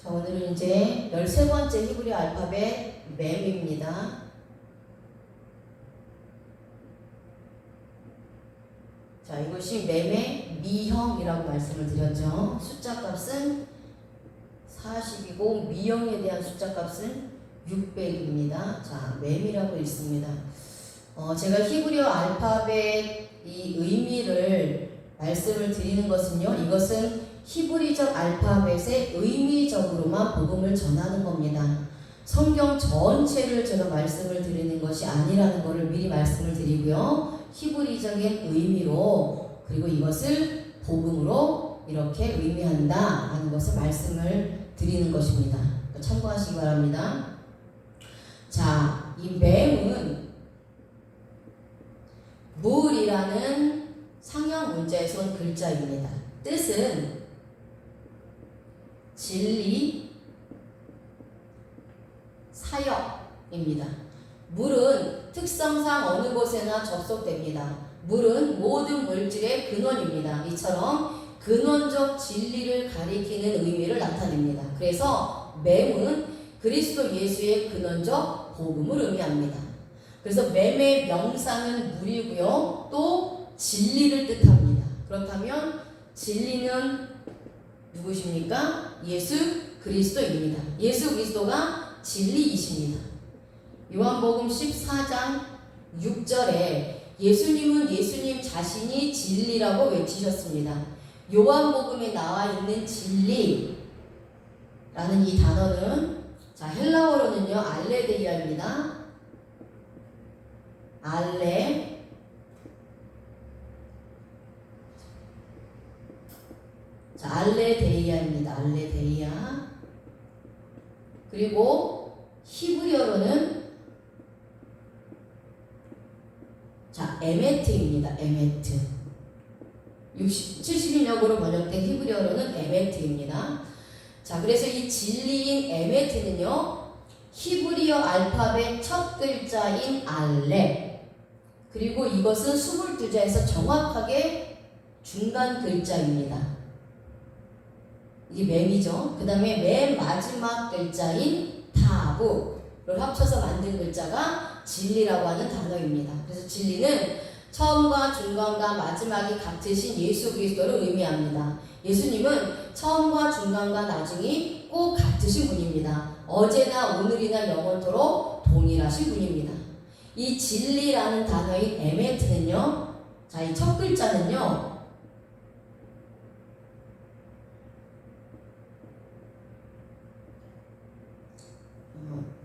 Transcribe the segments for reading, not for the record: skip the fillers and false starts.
자, 오늘은 이제 13번째 히브리어 알파벳 mem입니다. 자, 이것이 mem의 미형이라고 말씀을 드렸죠. 숫자 값은 40이고 미형에 대한 숫자 값은 600입니다. 자, mem이라고 있습니다. 제가 히브리어 알파벳 이 의미를 말씀을 드리는 것은요, 이것은 히브리적 알파벳의 의미적으로만 복음을 전하는 겁니다. 성경 전체를 제가 말씀을 드리는 것이 아니라는 것을 미리 말씀을 드리고요. 히브리적인 의미로, 그리고 이것을 복음으로 이렇게 의미한다 하는 것을 말씀을 드리는 것입니다. 참고하시기 바랍니다. 자, 이 맴은 물이라는 상형 문자에서 온 글자입니다. 뜻은 진리, 사역입니다. 물은 특성상 어느 곳에나 접속됩니다. 물은 모든 물질의 근원입니다. 이처럼 근원적 진리를 가리키는 의미를 나타냅니다. 그래서 맴은 그리스도 예수의 근원적 복음을 의미합니다. 그래서 맴의 명사는 물이고요. 또 진리를 뜻합니다. 그렇다면 진리는 누구십니까? 예수 그리스도입니다. 예수 그리스도가 진리이십니다. 요한복음 14장 6절에 예수님은 예수님 자신이 진리라고 외치셨습니다. 요한복음에 나와 있는 진리라는 이 단어는 자, 헬라어로는요, 알레데이아입니다. 알레데이아입니다. 알레데이아. 그리고 히브리어로는 자, 에메트입니다. 에메트. 70인역으로 번역된 히브리어로는 에메트입니다. 자, 그래서 이 진리인 에메트는요, 히브리어 알파벳 첫 글자인 알레, 그리고 이것은 22자에서 정확하게 중간 글자입니다. 이게 맴이죠. 그 다음에 맨 마지막 글자인 타브를 합쳐서 만든 글자가 진리라고 하는 단어입니다. 그래서 진리는 처음과 중간과 마지막이 같으신 예수 그리스도를 의미합니다. 예수님은 처음과 중간과 나중이 꼭 같으신 분입니다. 어제나 오늘이나 영원토록 동일하신 분입니다. 이 진리라는 단어인 에메트는요, 자, 이 첫 글자는요,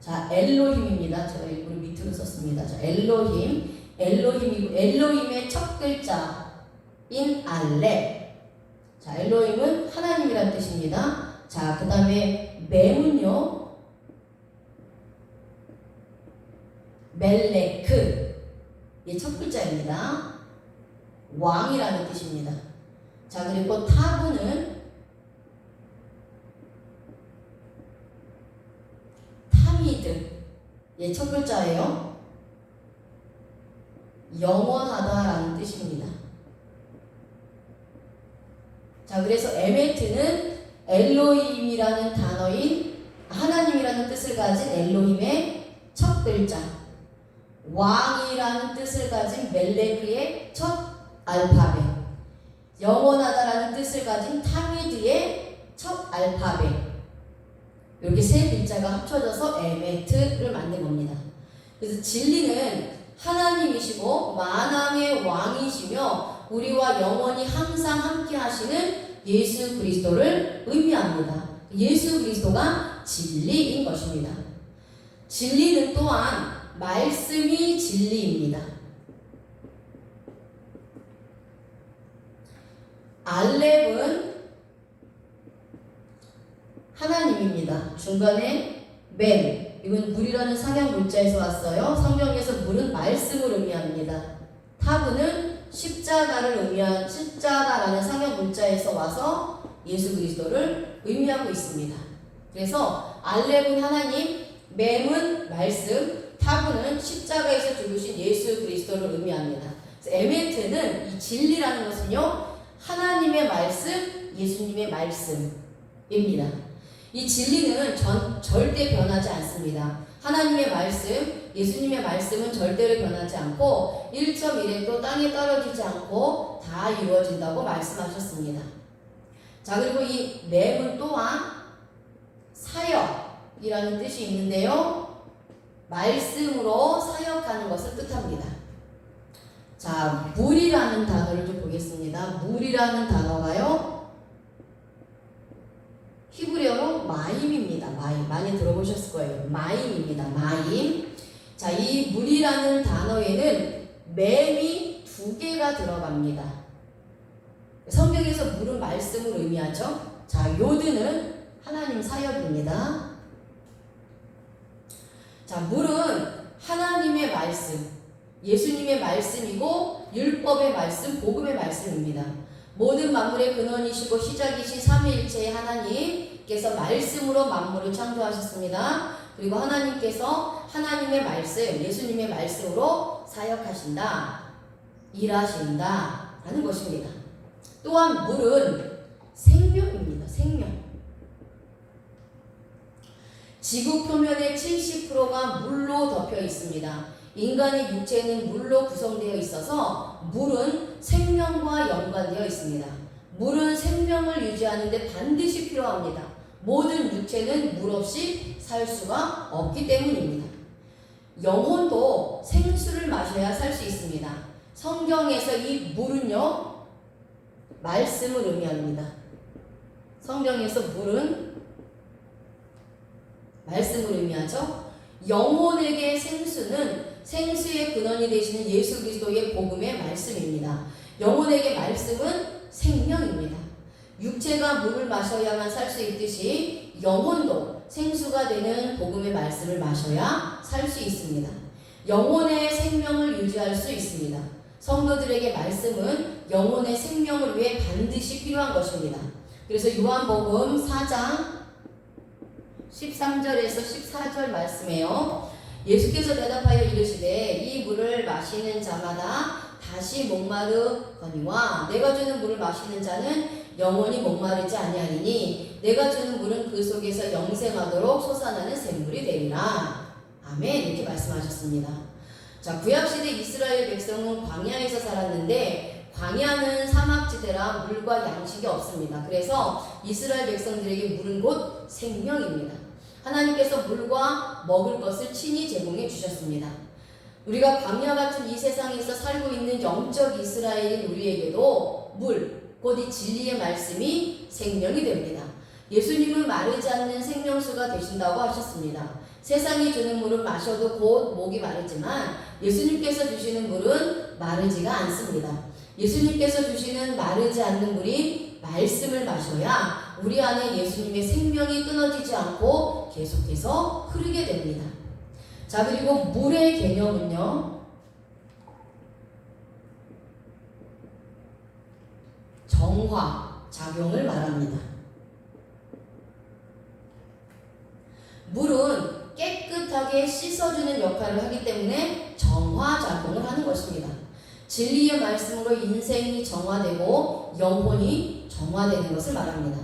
자, 엘로힘입니다. 제가 일부러 밑으로 썼습니다. 자, 엘로힘이고, 엘로힘의 첫 글자인 알레. 자, 엘로힘은 하나님이란 뜻입니다. 자, 그 다음에 맴은요, 멜레크. 이 첫 글자입니다. 왕이라는 뜻입니다. 자, 그리고 타브는 예, 첫 글자예요. 영원하다라는 뜻입니다. 자, 그래서 에메트는 엘로힘이라는 단어인 하나님이라는 뜻을 가진 엘로힘의 첫 글자, 왕이라는 뜻을 가진 멜레크의 첫 알파벳, 영원하다라는 뜻을 가진 타미드의 첫 알파벳, 이렇게 세 글자가 합쳐져서 에메트를 만든 겁니다. 그래서 진리는 하나님이시고 만왕의 왕이시며 우리와 영원히 항상 함께 하시는 예수 그리스도를 의미합니다. 예수 그리스도가 진리인 것입니다. 진리는 또한 말씀이 진리입니다. 알렙은 하나님입니다. 중간에 맴, 이건 물이라는 상형 문자에서 왔어요. 성경에서 물은 말씀을 의미합니다. 타브는 십자가라는 상형 문자에서 와서 예수 그리스도를 의미하고 있습니다. 그래서 알렙은 하나님, 맴은 말씀, 타브는 십자가에서 죽으신 예수 그리스도를 의미합니다. 그래서 에메트는 이 진리라는 것은요, 하나님의 말씀, 예수님의 말씀입니다. 이 진리는 절대 변하지 않습니다. 하나님의 말씀, 예수님의 말씀은 절대로 변하지 않고 1.1획도 땅에 떨어지지 않고 다 이루어진다고 말씀하셨습니다. 자, 그리고 이 맴은 또한 사역이라는 뜻이 있는데요. 말씀으로 사역하는 것을 뜻합니다. 자, 물이라는 단어를 좀 보겠습니다. 물이라는 단어가요, 히브리어로 마임입니다. 마임. 많이 들어보셨을 거예요. 마임입니다. 마임. 자, 이 물이라는 단어에는 맴이 2개가 들어갑니다. 성경에서 물은 말씀을 의미하죠. 자, 요드는 하나님 사역입니다. 자, 물은 하나님의 말씀, 예수님의 말씀이고 율법의 말씀, 복음의 말씀입니다. 모든 만물의 근원이시고 시작이신 삼위일체의 하나님께서 말씀으로 만물을 창조하셨습니다. 그리고 하나님께서 하나님의 말씀, 예수님의 말씀으로 사역하신다, 일하신다 라는 것입니다. 또한 물은 생명입니다. 생명. 지구 표면의 70%가 물로 덮여 있습니다. 인간의 육체는 물로 구성되어 있어서 물은 생명과 연관되어 있습니다. 물은 생명을 유지하는 데 반드시 필요합니다. 모든 육체는 물 없이 살 수가 없기 때문입니다. 영혼도 생수를 마셔야 살 수 있습니다. 성경에서 이 물은요, 말씀을 의미합니다. 성경에서 물은 말씀을 의미하죠. 영혼에게 생수는 생수의 근원이 되시는 예수 그리스도의 복음의 말씀입니다. 영혼에게 말씀은 생명입니다. 육체가 물을 마셔야만 살 수 있듯이 영혼도 생수가 되는 복음의 말씀을 마셔야 살 수 있습니다. 영혼의 생명을 유지할 수 있습니다. 성도들에게 말씀은 영혼의 생명을 위해 반드시 필요한 것입니다. 그래서 요한복음 4장 13절에서 14절 말씀이에요. 예수께서 대답하여 이르시되 이 물을 마시는 자마다 다시 목마르거니와 내가 주는 물을 마시는 자는 영원히 목마르지 아니하리니 내가 주는 물은 그 속에서 영생하도록 솟아나는 샘물이 되리라. 아멘. 이렇게 말씀하셨습니다. 자, 구약시대 이스라엘 백성은 광야에서 살았는데 광야는 사막지대라 물과 양식이 없습니다. 그래서 이스라엘 백성들에게 물은 곧 생명입니다. 하나님께서 물과 먹을 것을 친히 제공해 주셨습니다. 우리가 광야 같은 이 세상에서 살고 있는 영적 이스라엘인 우리에게도 물, 곧 이 진리의 말씀이 생명이 됩니다. 예수님은 마르지 않는 생명수가 되신다고 하셨습니다. 세상이 주는 물은 마셔도 곧 목이 마르지만 예수님께서 주시는 물은 마르지가 않습니다. 예수님께서 주시는 마르지 않는 물인 말씀을 마셔야 우리 안에 예수님의 생명이 끊어지지 않고 계속해서 흐르게 됩니다. 자, 그리고 물의 개념은요, 정화 작용을 말합니다. 물은 깨끗하게 씻어주는 역할을 하기 때문에 정화 작용을 하는 것입니다. 진리의 말씀으로 인생이 정화되고 영혼이 정화되는 것을 말합니다.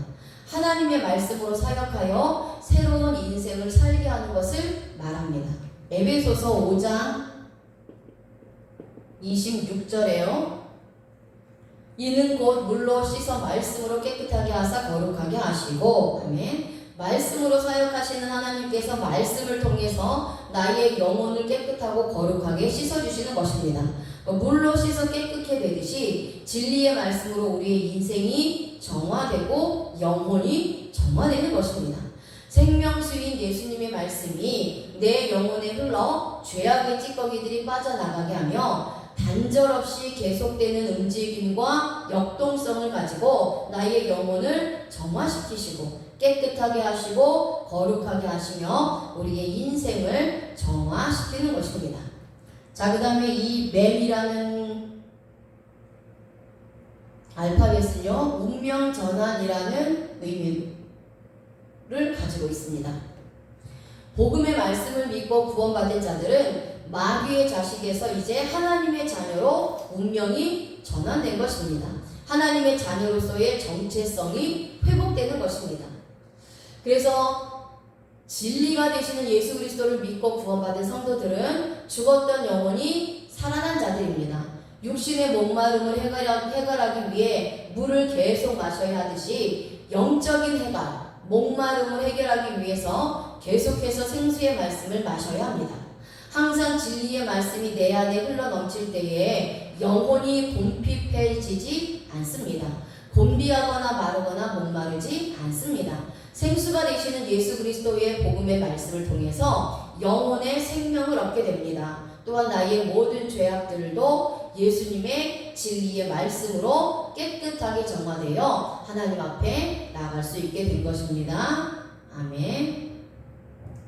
하나님의 말씀으로 사역하여 새로운 인생을 살게 하는 것을 말합니다. 에베소서 5장 26절에요. 이는 곧 물로 씻어 말씀으로 깨끗하게 하사 거룩하게 하시고, 아멘. 말씀으로 사역하시는 하나님께서 말씀을 통해서 나의 영혼을 깨끗하고 거룩하게 씻어주시는 것입니다. 물로 씻어 깨끗게 되듯이 진리의 말씀으로 우리의 인생이 정화되고 영혼이 정화되는 것입니다. 생명수인 예수님의 말씀이 내 영혼에 흘러 죄악의 찌꺼기들이 빠져나가게 하며 단절없이 계속되는 움직임과 역동성을 가지고 나의 영혼을 정화시키시고 깨끗하게 하시고 거룩하게 하시며 우리의 인생을 정화시키는 것입니다. 자, 그 다음에 이 맴이라는 알파벳은요, 운명전환이라는 의미를 가지고 있습니다. 복음의 말씀을 믿고 구원받은 자들은 마귀의 자식에서 이제 하나님의 자녀로 운명이 전환된 것입니다. 하나님의 자녀로서의 정체성이 회복되는 것입니다. 그래서 진리가 되시는 예수 그리스도를 믿고 구원받은 성도들은 죽었던 영혼이 살아난 자들입니다. 육신의 목마름을 해결하기 위해 물을 계속 마셔야 하듯이 영적인 해갈, 목마름을 해결하기 위해서 계속해서 생수의 말씀을 마셔야 합니다. 항상 진리의 말씀이 내 안에 흘러넘칠 때에 영혼이 곤핍해지지 않습니다. 곤비하거나 마르거나 목마르지 않습니다. 생수가 되시는 예수 그리스도의 복음의 말씀을 통해서 영혼의 생명을 얻게 됩니다. 또한 나의 모든 죄악들도 예수님의 진리의 말씀으로 깨끗하게 정화되어 하나님 앞에 나아갈 수 있게 된 것입니다. 아멘.